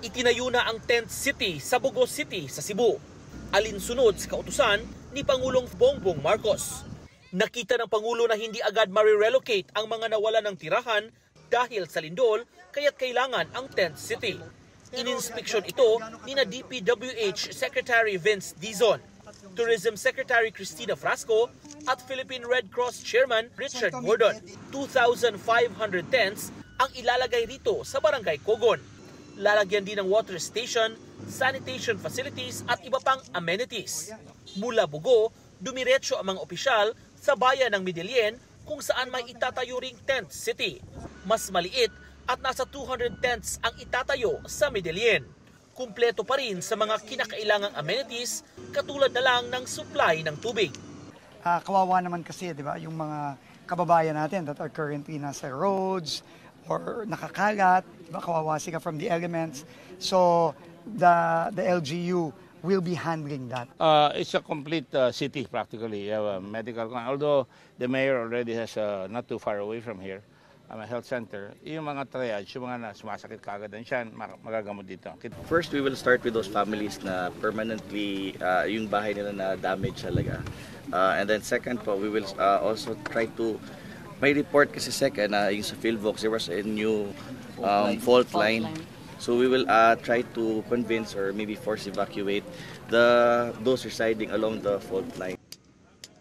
Itinayo na ang tent city sa Bogo City sa Cebu. Alinsunod sa kautusan ni Pangulong Bongbong Marcos. Nakita ng Pangulo na hindi agad ma-relocate ang mga nawala ng tirahan dahil sa lindol, kaya't kailangan ang tent city. Ininspeksyon ito ni na DPWH Secretary Vince Dizon, Tourism Secretary Cristina Frasco at Philippine Red Cross Chairman Richard Gordon. 2,500 tents ang ilalagay rito sa Barangay Cogon. Lalagyan din ng water station, sanitation facilities at iba pang amenities. Mula Bugo, dumiretso ang mga opisyal sa bayan ng Midilien kung saan may itatayo ring tent city. Mas maliit at nasa 200 tents ang itatayo sa Midilien. Kumpleto pa rin sa mga kinakailangang amenities katulad na lang ng supply ng tubig. Kawawa naman kasi, di ba, yung mga kababayan natin that are currently nasa roads or nakakalat, diba, kawawa sila from the elements. So the LGU will be handling that. It's a complete city practically. You have a medical, although the mayor already has not too far away from here, a health center. Yung mga triage, yung mga sumasakit kaagad siya, magagamot dito. First, we will start with those families na permanently yung bahay nila na damage talaga. And then second po, we will also try to may report kasi second na yung sa Philvox, there was a new fault line. So we will try to convince or maybe force evacuate those residing along the fault line.